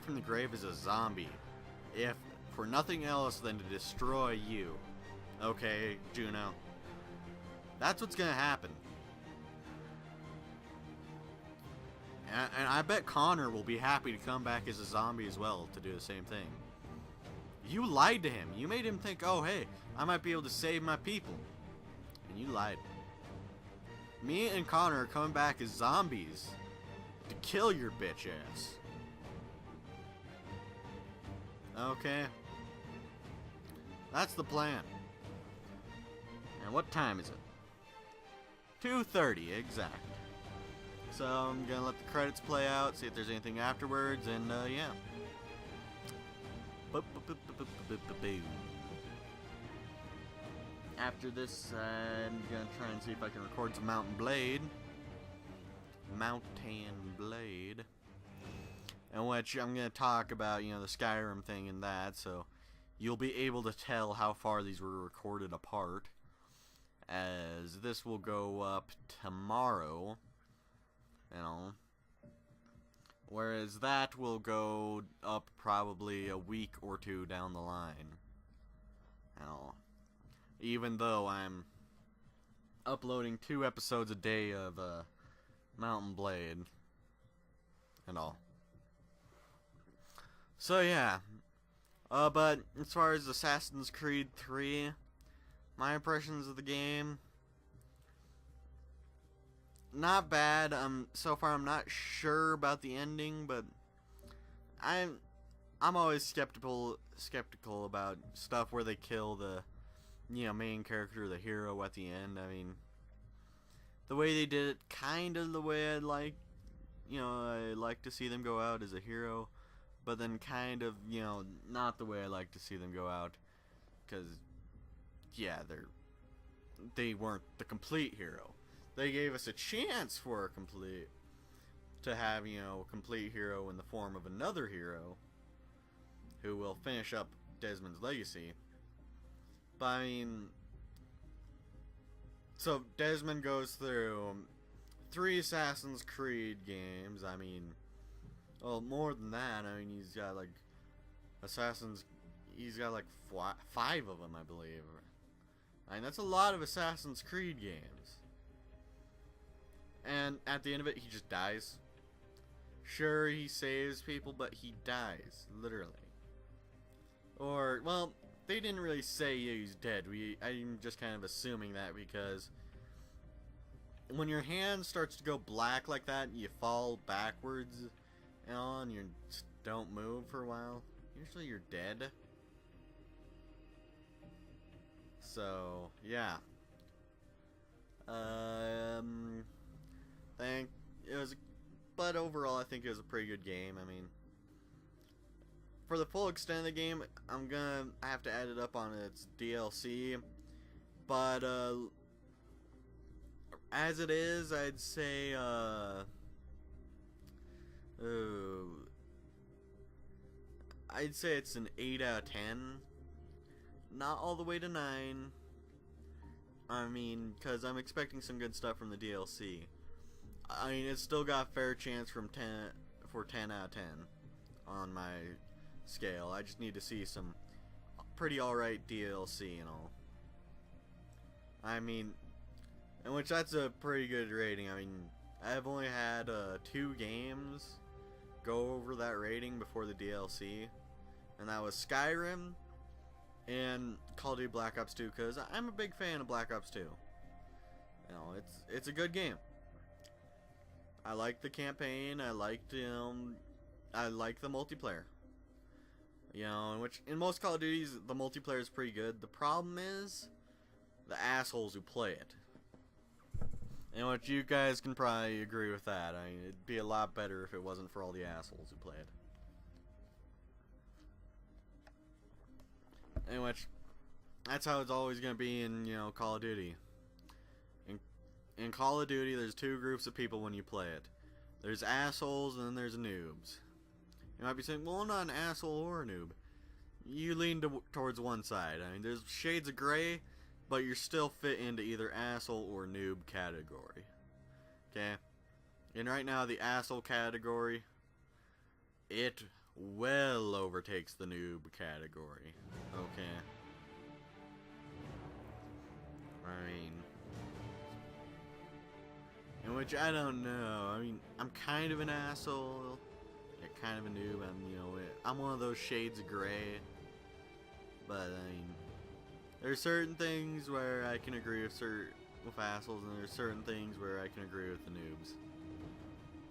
from the grave as a zombie, if for nothing else than to destroy you. Okay, Juno. That's what's gonna happen. And I bet Connor will be happy to come back as a zombie as well to do the same thing. You lied to him. You made him think, oh hey, I might be able to save my people. And you lied. Me and Connor are coming back as zombies to kill your bitch ass. Okay. That's the plan. And what time is it? 2:30 exact. So I'm gonna let the credits play out, see if there's anything afterwards, and yeah. After this, I'm gonna try and see if I can record some Mountain Blade. In which I'm gonna talk about, you know, the Skyrim thing and that, so you'll be able to tell how far these were recorded apart. As this will go up tomorrow, you know, whereas that will go up probably a week or two down the line. You know, even though I'm uploading 2 episodes a day of Mountain Blade and all. So yeah, but as far as Assassin's Creed 3, my impressions of the game, not bad. So far I'm not sure about the ending, but I'm always skeptical about stuff where they kill the, you know, main character, the hero at the end. I mean, the way they did it, kind of the way I'd like, you know, I like to see them go out as a hero, but then kind of, you know, not the way I like to see them go out, because yeah, they weren't the complete hero. They gave us a chance for a complete, to have, you know, a complete hero in the form of another hero who will finish up Desmond's legacy. But I mean, so Desmond goes through 3 Assassin's Creed games. I mean, well, more than that. I mean, he's got like he's got like 5 of them, I believe. I mean, that's a lot of Assassin's Creed games. And at the end of it, he just dies. Sure, he saves people, but he dies, literally. Or, well, they didn't really say he's dead. I'm just kind of assuming that because when your hand starts to go black like that, and you fall backwards, and you just don't move for a while, usually you're dead. So, yeah. But overall, I think it was a pretty good game. I mean, for the full extent of the game, I have to add it up on its DLC. But, as it is, I'd say, I'd say it's an 8 out of 10. Not all the way to 9. I mean, because I'm expecting some good stuff from the DLC. I mean, it's still got a fair chance for 10 out of 10 on my scale. I just need to see some pretty alright DLC and all. I mean, in which that's a pretty good rating. I mean, I've only had 2 games go over that rating before the DLC, and that was Skyrim and Call of Duty Black Ops 2, because I'm a big fan of Black Ops 2. You know, it's a good game. I like the campaign. I liked I like the multiplayer. You know, in most Call of Duties the multiplayer is pretty good. The problem is the assholes who play it. And which you guys can probably agree with that. I mean, it'd be a lot better if it wasn't for all the assholes who play it. In which, that's how it's always going to be in, you know, Call of Duty. In Call of Duty, there's 2 groups of people when you play it. There's assholes and then there's noobs. You might be saying, well, I'm not an asshole or a noob. You lean towards one side. I mean, there's shades of gray, but you're still fit into either asshole or noob category. Okay? And right now, the asshole category, it well overtakes the noob category. Okay. I mean, in which I don't know. I mean, I'm kind of an asshole, yeah, kind of a noob. I'm one of those shades of gray. But I mean, there's certain things where I can agree with assholes, and there's certain things where I can agree with the noobs.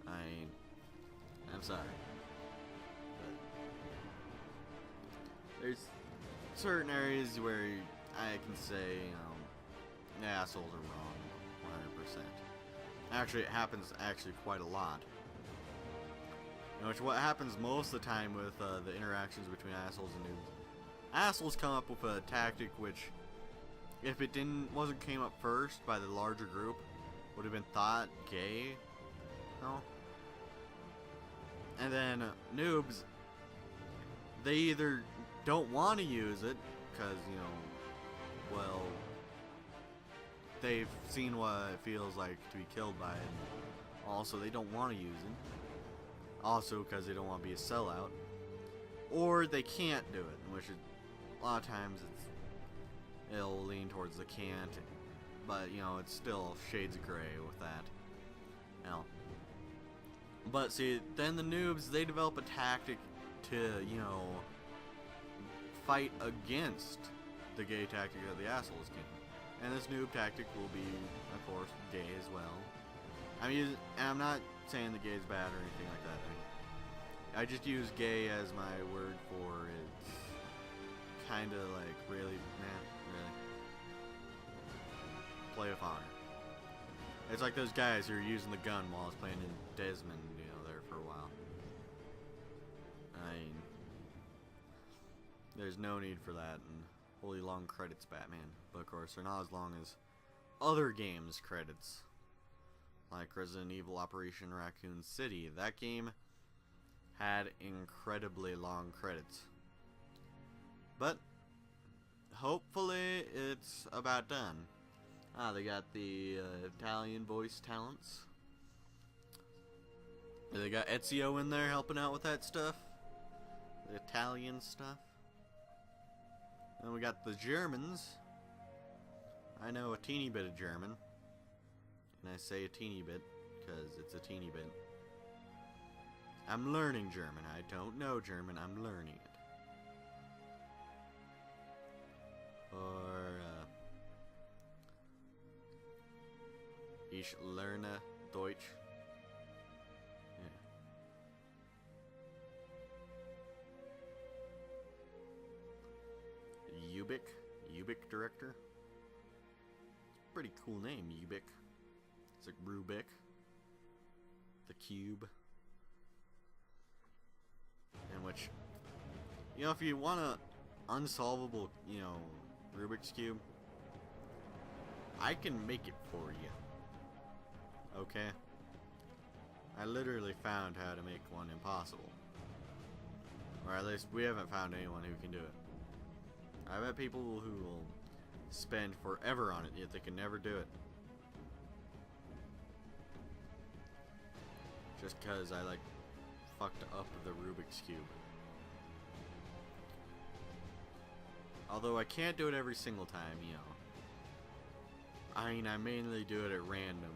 I'm sorry. But there's certain areas where I can say, the assholes are wrong, 100%. Actually, it happens quite a lot. Which what happens most of the time with the interactions between assholes and noobs. Assholes come up with a tactic which, if it came up first by the larger group, would have been thought gay. No. And then noobs, they either don't want to use it because well, they've seen what it feels like to be killed by it. And also, they don't want to use it. Also, because they don't want to be a sellout. Or they can't do it, which is, a lot of times it'll lean towards the can't. But, it's still shades of gray with that. But see, then the noobs, they develop a tactic to, fight against the gay tactic that the assholes can. And this noob tactic will be, of course, gay as well. I mean, and I'm not saying the gay is bad or anything like that. I just use gay as my word for it's kind of like, really, man, really. Play with honor. It's like those guys who are using the gun while I was playing in Desmond, there for a while. I mean, there's no need for that, and holy long credits, Batman. But of course, they're not as long as other games' credits. Like Resident Evil Operation Raccoon City. That game had incredibly long credits. But, hopefully, it's about done. They got the Italian voice talents. They got Ezio in there helping out with that stuff. The Italian stuff. Then we got the Germans. I know a teeny bit of German. And I say a teeny bit because it's a teeny bit. I'm learning German. I don't know German. I'm learning it. Or, ich lerne Deutsch. Yeah. Ubik director. Pretty cool name, Ubik. It's like Rubik. The cube. In which, if you want a unsolvable, Rubik's Cube, I can make it for you. Okay? I literally found how to make one impossible. Or at least we haven't found anyone who can do it. I've met people who will spend forever on it, yet they can never do it. Just cause I fucked up the Rubik's Cube. Although I can't do it every single time, I mean, I mainly do it at random.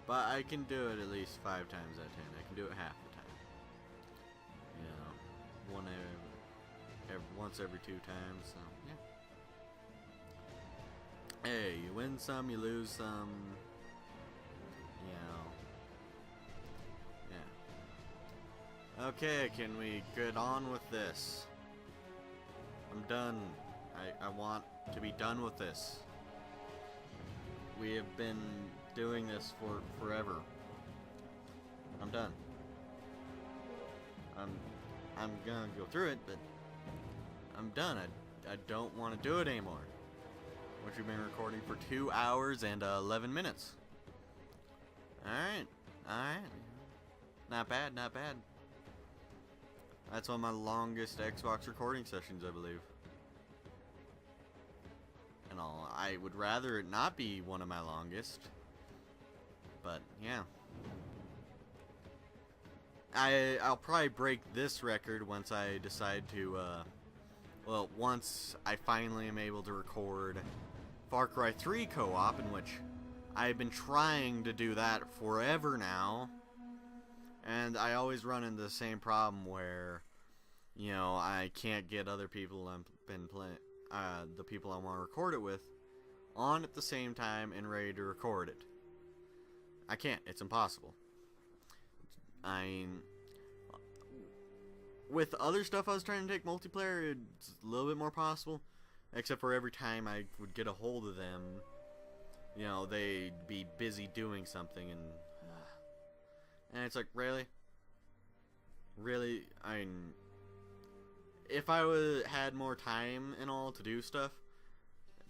But I can do it at least 5 times out of 10. I can do it half the time. Once every 2 times, so, yeah. Hey, you win some, you lose some. Yeah. Okay, can we get on with this? I'm done. I want to be done with this. We have been doing this for forever. I'm done. I'm gonna go through it, but I'm done. I don't want to do it anymore. Which we've been recording for 2 hours and 11 minutes. Alright. Not bad, not bad. That's one of my longest Xbox recording sessions, I believe. And all, I would rather it not be one of my longest. But, yeah. I'll probably break this record once I decide to, well, once I finally am able to record Far Cry 3 co-op, in which I've been trying to do that forever now, and I always run into the same problem where, you know, I can't get other people I've been playing, the people I want to record it with, on at the same time and ready to record it. I can't. It's impossible. I mean, with other stuff I was trying to take multiplayer, it's a little bit more possible. Except for every time I would get a hold of them, you know, they'd be busy doing something, and it's like, really? Really? I mean, if I had more time and all to do stuff,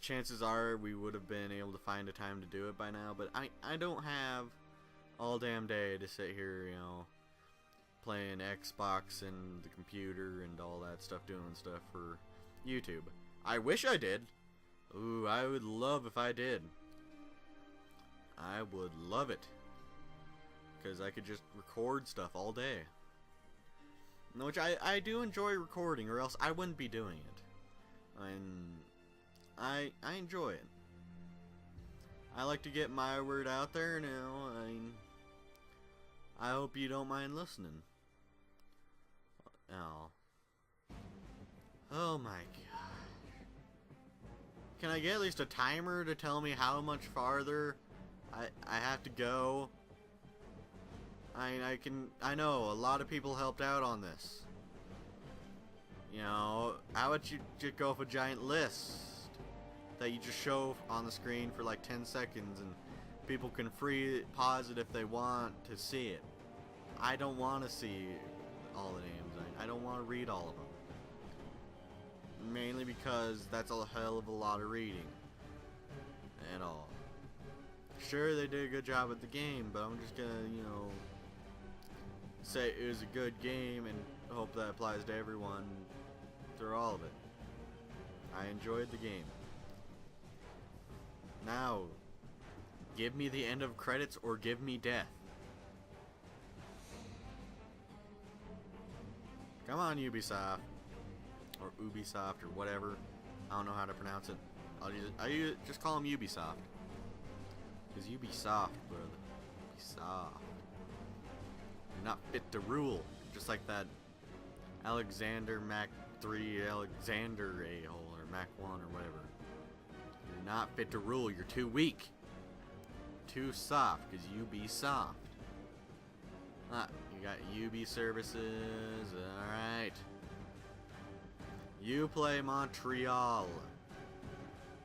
chances are we would have been able to find a time to do it by now, but I don't have all damn day to sit here, you know, playing Xbox and the computer and all that stuff, doing stuff for YouTube. I wish I did. Ooh, I would love if I did. I would love it. Because I could just record stuff all day. Which I do enjoy recording, or else I wouldn't be doing it. And I enjoy it. I like to get my word out there now. I hope you don't mind listening. Oh my gosh. Can I get at least a timer to tell me how much farther I have to go? I know a lot of people helped out on this. You know, how about you just go with a giant list that you just show on the screen for like 10 seconds and people can free pause it if they want to see it. I don't want to see all the names. I don't want to read all of them. Mainly because that's a hell of a lot of reading. And all. Sure, they did a good job at the game, but I'm just gonna, you know, say it was a good game and hope that applies to everyone through all of it. I enjoyed the game. Now, give me the end of credits or give me death. Come on, Ubisoft. Or Ubisoft, or whatever. I don't know how to pronounce it. I just call them Ubisoft. Because Ubisoft, brother. Ubisoft. You're not fit to rule. Just like that Alexander Mac 3 Alexander a-hole, or Mac 1, or whatever. You're not fit to rule. You're too weak. Too soft, because Ubisoft. You got UB services. Alright. You play Montreal.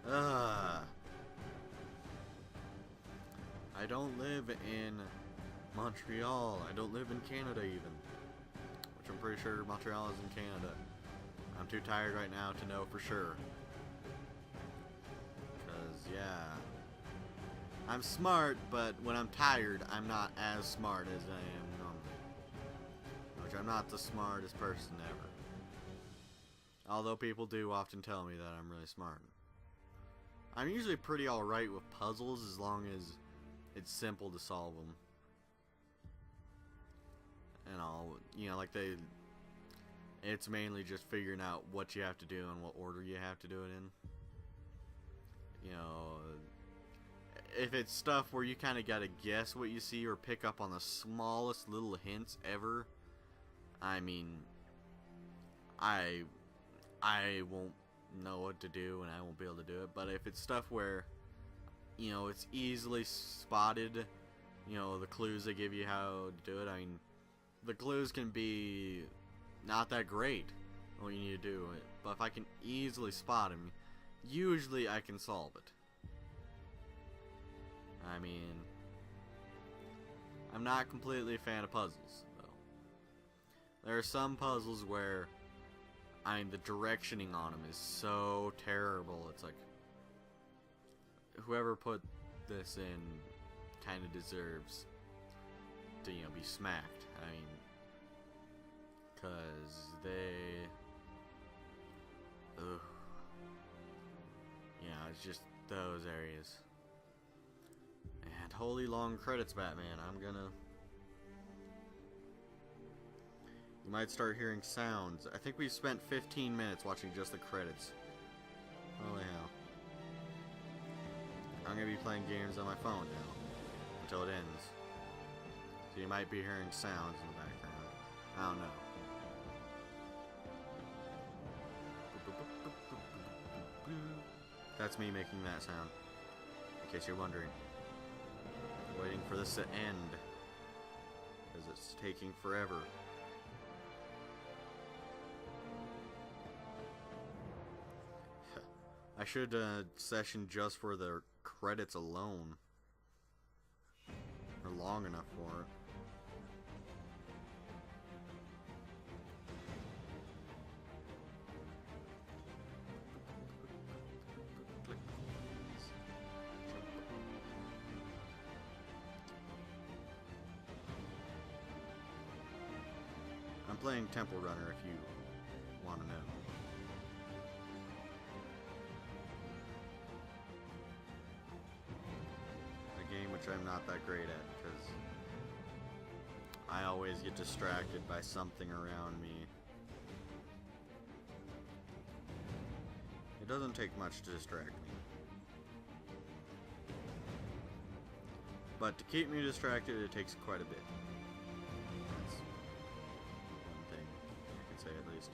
I don't live in Montreal. I don't live in Canada even. Which I'm pretty sure Montreal is in Canada. I'm too tired right now to know for sure. Because, yeah. I'm smart, but when I'm tired, I'm not as smart as I am normally. Which I'm not the smartest person ever. Although people do often tell me that I'm really smart. I'm usually pretty alright with puzzles as long as it's simple to solve them. And all, you know, like it's mainly just figuring out what you have to do and what order you have to do it in. You know, if it's stuff where you kind of gotta guess what you see or pick up on the smallest little hints ever, I mean, I won't know what to do and I won't be able to do it. But if it's stuff where, you know, it's easily spotted, you know, the clues they give you how to do it, I mean, the clues can be not that great what you need to do, but if I can easily spot them, usually I can solve it. I mean, I'm not completely a fan of puzzles, though. There are some puzzles where, I mean, the directioning on them is so terrible. It's like, whoever put this in kind of deserves to, you know, be smacked. I mean, because ugh. Yeah, it's just those areas. And holy long credits, Batman. I'm gonna You might start hearing sounds. I think we've spent 15 minutes watching just the credits. Holy hell. I'm gonna be playing games on my phone now until it ends. So you might be hearing sounds in the background. I don't know. That's me making that sound, in case you're wondering. Waiting for this to end, because it's taking forever. I should session just for the credits alone. Or long enough for it. I'm playing Temple Runner if you want to know. A game which I'm not that great at because I always get distracted by something around me. It doesn't take much to distract me. But to keep me distracted, it takes quite a bit. That's one thing I can say at least.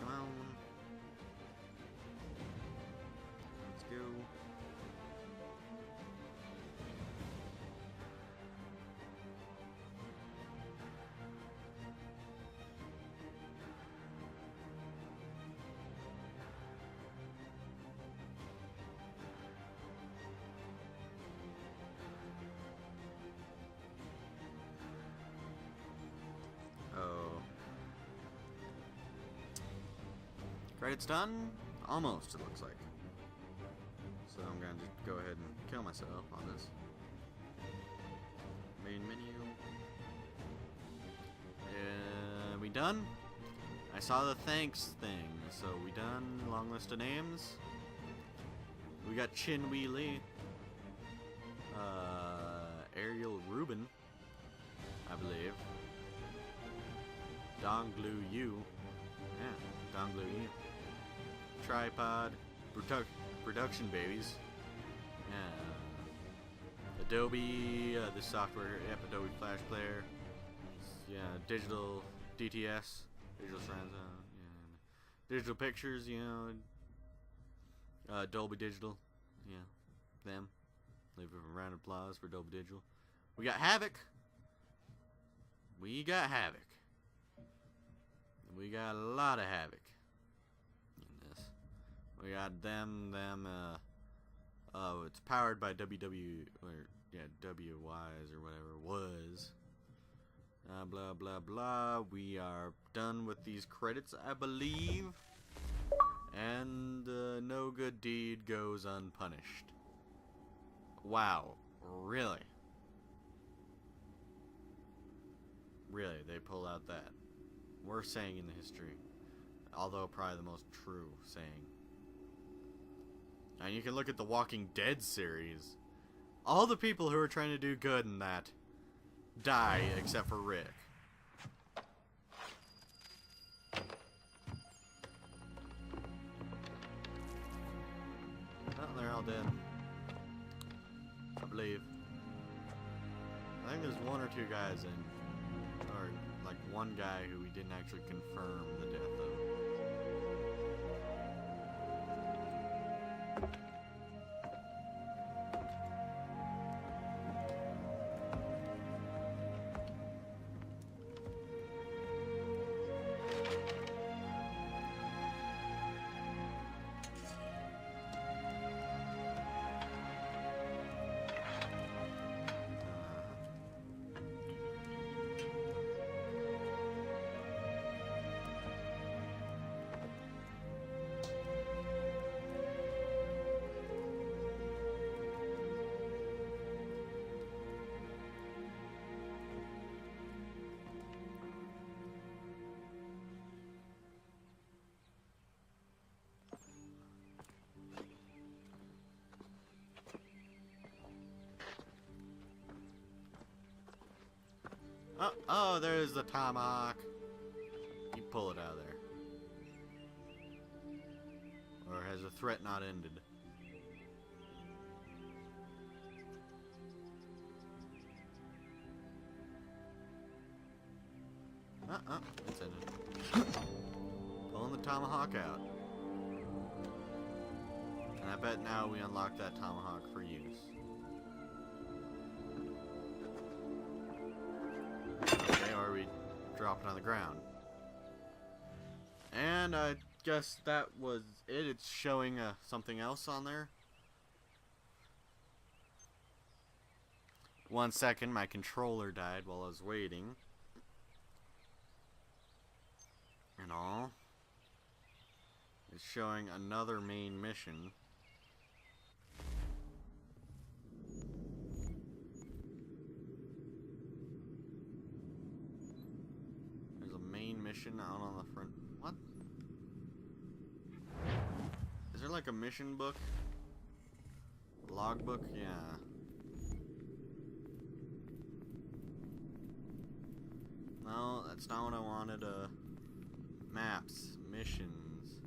Come on. Let's go. Credits done? Almost, it looks like. So I'm gonna just go ahead and kill myself on this. Main menu. We done? I saw the thanks thing. So we done? Long list of names. We got Chin Wee Lee. Ariel Rubin, I believe. Donglu Yu. Yeah, Donglu Yu. Tripod, production babies, yeah. Adobe, the software, yep, Adobe Flash Player, yeah, digital DTS, digital surround sound, yeah, digital pictures, you know, Dolby Digital, yeah, them. Leave a round of applause for Dolby Digital. We got Havoc. We got Havoc. We got a lot of Havoc. We got them, oh, it's powered by WYs or whatever, was. Blah, blah, blah. We are done with these credits, I believe. And no good deed goes unpunished. Wow, really? Really, they pull out that worst saying in the history. Although probably the most true saying. And you can look at the Walking Dead series. All the people who are trying to do good in that die except for Rick. Oh, they're all dead. I believe. I think there's one or two guys in. Or like one guy who we didn't actually confirm the death of. Oh, there's the tomahawk. You pull it out of there. Or has the threat not ended? It's ended. Pulling the tomahawk out. And I bet now we unlock that tomahawk for use. Okay, or we drop it on the ground. And I guess that was it. It's showing something else on there. 1 second, my controller died while I was waiting. And all. It's showing another main mission. There's a main mission out on the front. What? Is there like a mission book? Logbook? Yeah. No, that's not what I wanted. Maps, missions.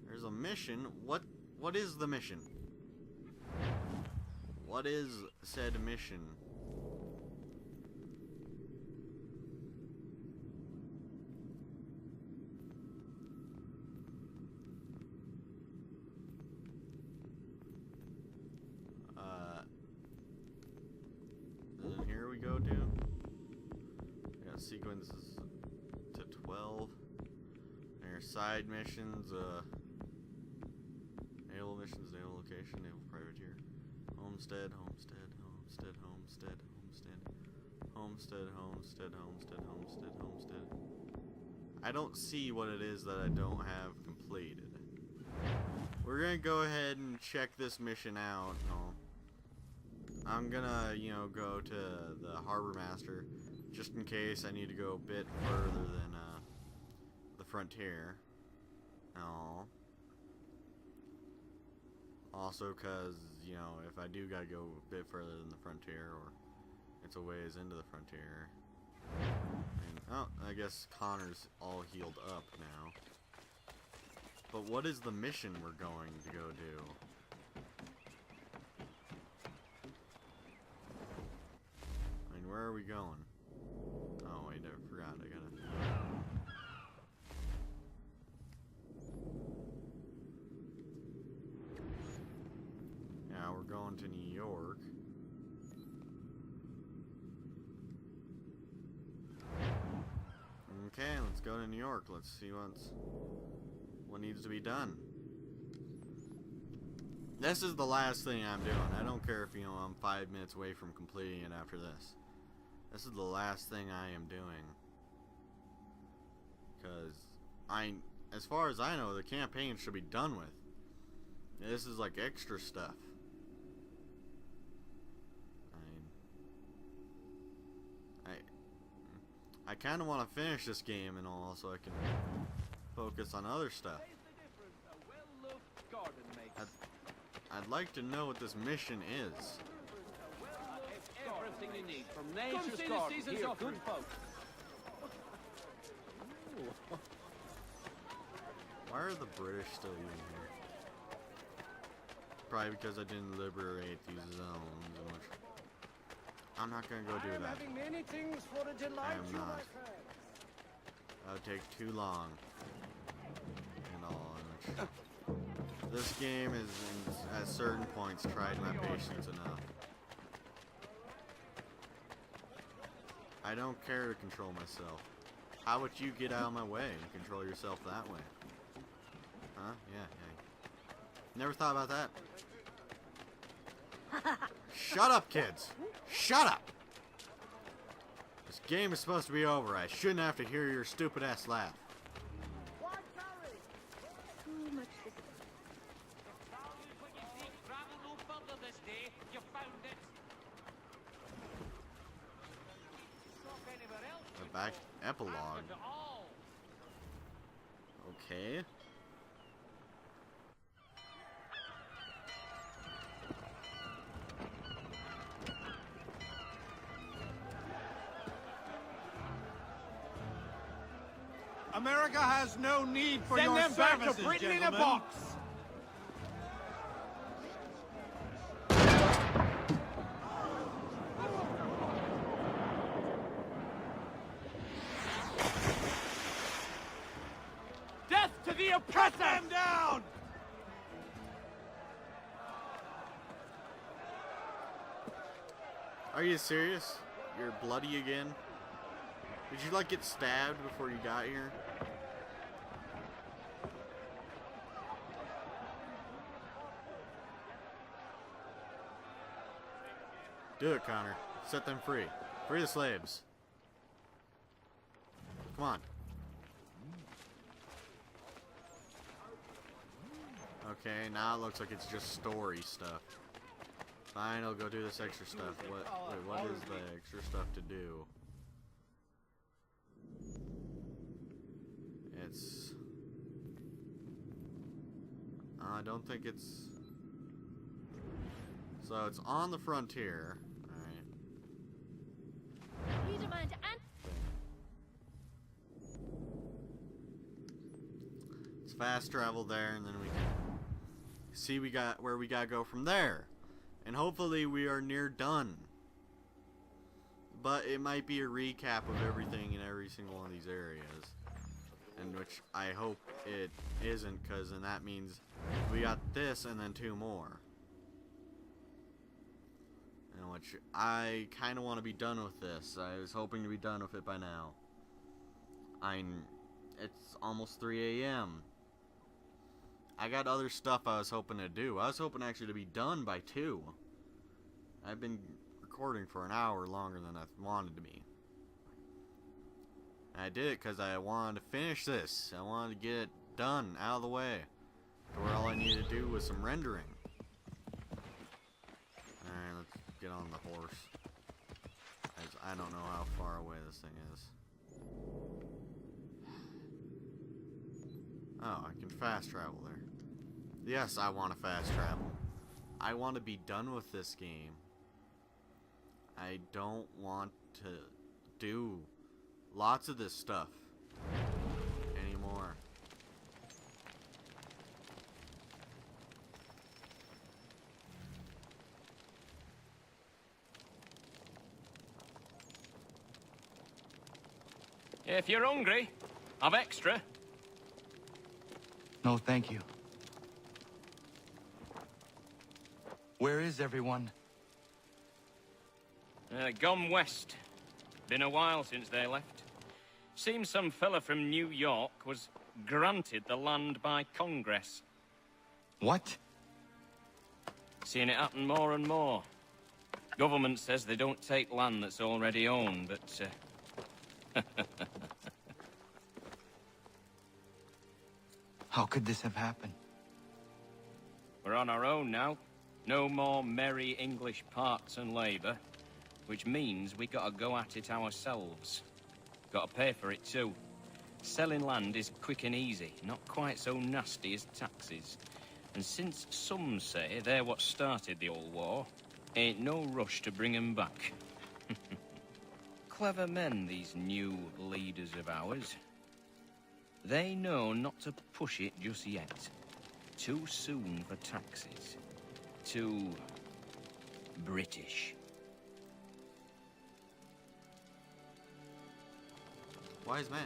There's a mission. What is the mission? What is said mission? Then here we go to. Yeah, sequences to 12. There's side missions, naval missions, naval location, naval privateer, homestead, homestead, homestead, homestead, homestead, homestead, homestead, homestead, homestead, homestead. I don't see what it is that I don't have completed. We're gonna go ahead and check this mission out. No. I'm gonna, go to the harbor master just in case I need to go a bit further than the frontier. No. Also, cause if I do gotta go a bit further than the frontier, or it's a ways into the frontier. And, oh, I guess Connor's all healed up now. But what is the mission we're going to go do? I mean, where are we going? Oh wait, I forgot. I gotta. Yeah, we're going to New York. Okay, let's go to New York. Let's see what needs to be done. This is the last thing I'm doing. I don't care if I'm 5 minutes away from completing it after this. This is the last thing I am doing. Because as far as I know, the campaign should be done with. This is like extra stuff. I kind of want to finish this game and all, so I can focus on other stuff. I'd like to know what this mission is. Everything you need from nature's garden here, good folks. Why are the British still even here? Probably because I didn't liberate these zones. Which I'm not gonna go do that. I am not. That would take too long. And all. This game is, at certain points, tried my patience enough. I don't care to control myself. How about you get out of my way and control yourself that way? Huh? Yeah. Never thought about that? Shut up, kids! Shut up! This game is supposed to be over. I shouldn't have to hear your stupid ass laugh. The back epilogue. Okay. America has no need for Send your them back services, to Britain gentlemen. in a box! Death to the oppressor! Cut them down! Are you serious? You're bloody again? Did you like get stabbed before you got here? Do it, Connor. Set them free. Free the slaves. Come on. Okay, now it looks like it's just story stuff. Fine, I'll go do this extra stuff. What is the extra stuff to do? It's... I don't think it's... So it's on the frontier. Alright. You demand It's fast travel there, and then we can see where we gotta go from there. And hopefully we are near done. But it might be a recap of everything in every single one of these areas. And which I hope it isn't, because then that means we got this and then 2 more. And which I kind of want to be done with this. I was hoping to be done with it by now. It's almost 3 a.m. I got other stuff I was hoping to do. I was hoping actually to be done by 2. I've been recording for an hour longer than I wanted to be. And I did it because I wanted to finish this. I wanted to get it done, out of the way. To where all I needed to do was some rendering. Alright, let's get on the horse. I don't know how far away this thing is. Oh, I can fast travel there. Yes, I want to fast travel. I want to be done with this game. I don't want to do lots of this stuff anymore. If you're hungry, I've extra. No, thank you. Where is everyone? Gone west. Been a while since they left. Seems some fella from New York was granted the land by Congress. What? Seeing it happen more and more. Government says they don't take land that's already owned, but How could this have happened? we're on our own now. No more merry English parts and labour. Which means we gotta go at it ourselves. Gotta pay for it too. Selling land is quick and easy, not quite so nasty as taxes. And since some say they're what started the old war, ain't no rush to bring 'em back. Clever men, these new leaders of ours. They know not to push it just yet. Too soon for taxes. Too British. Wise man.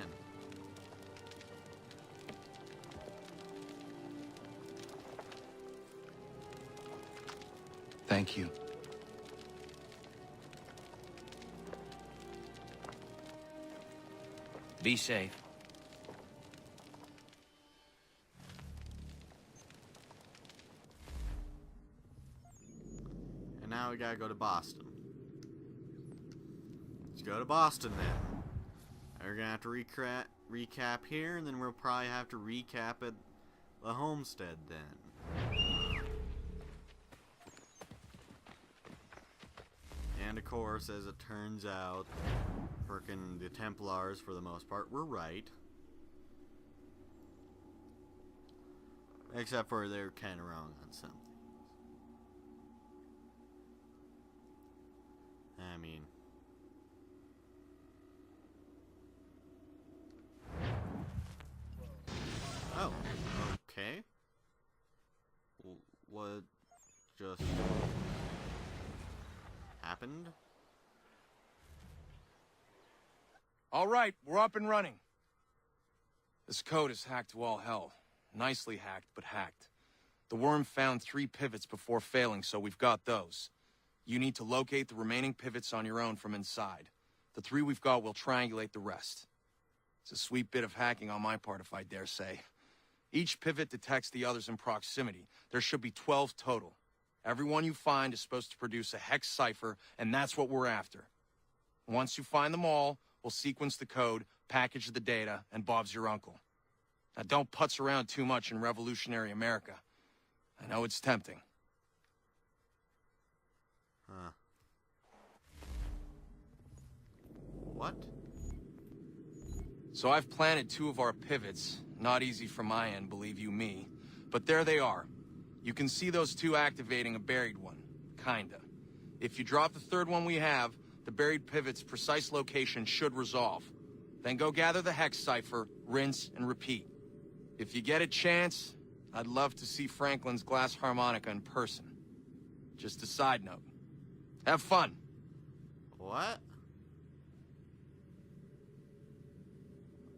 Thank you. Be safe. And now we gotta go to Boston. Let's go to Boston then. We're gonna have to recap here, and then we'll probably have to recap at the homestead then. And of course, as it turns out, frickin' the Templars, for the most part, were right. Except for they're kinda wrong on some things. I mean... All right, we're up and running. This code is hacked to all hell. Nicely hacked, but hacked. The worm found 3 pivots before failing, so we've got those. You need to locate the remaining pivots on your own from inside. The 3 we've got will triangulate the rest. It's a sweet bit of hacking on my part, if I dare say. Each pivot detects the others in proximity. There should be 12 total. Every one you find is supposed to produce a hex cipher, and that's what we're after. Once you find them all, we'll sequence the code, package the data, and Bob's your uncle. Now don't putz around too much in revolutionary America. I know it's tempting. Huh. What? So I've planted 2 of our pivots. Not easy from my end, believe you me. But there they are. You can see those 2 activating a buried one. Kinda. If you drop the 3rd one we have, the buried pivot's precise location should resolve. Then go gather the hex cipher, rinse, and repeat. If you get a chance, I'd love to see Franklin's glass harmonica in person. Just a side note. Have fun. What?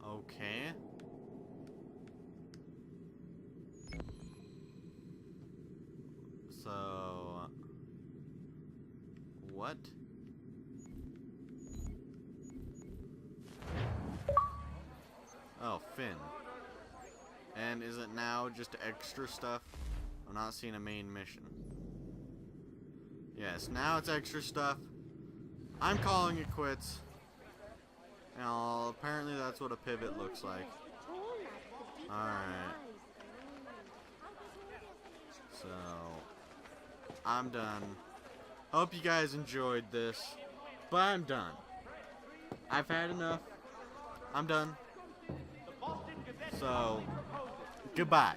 Okay. So... what? Oh, Finn. And is it now just extra stuff? I'm not seeing a main mission. Yes, now it's extra stuff. I'm calling it quits. Now, apparently that's what a pivot looks like. Alright. So, I'm done. Hope you guys enjoyed this. But I'm done. I've had enough. I'm done. So, goodbye.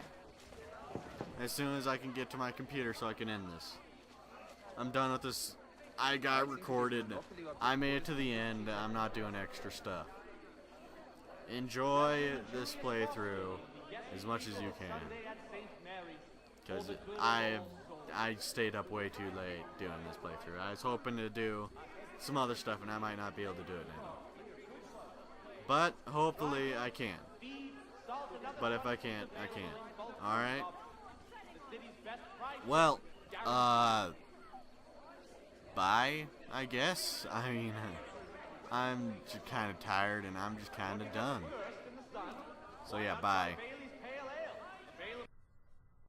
As soon as I can get to my computer so I can end this. I'm done with this. I got recorded. I made it to the end. I'm not doing extra stuff. Enjoy this playthrough as much as you can. Because I stayed up way too late doing this playthrough. I was hoping to do some other stuff and I might not be able to do it now. But hopefully I can. But if I can't, I can't. Alright? Well, bye, I guess. I mean, I'm just kind of tired and I'm just kind of done. So yeah, bye.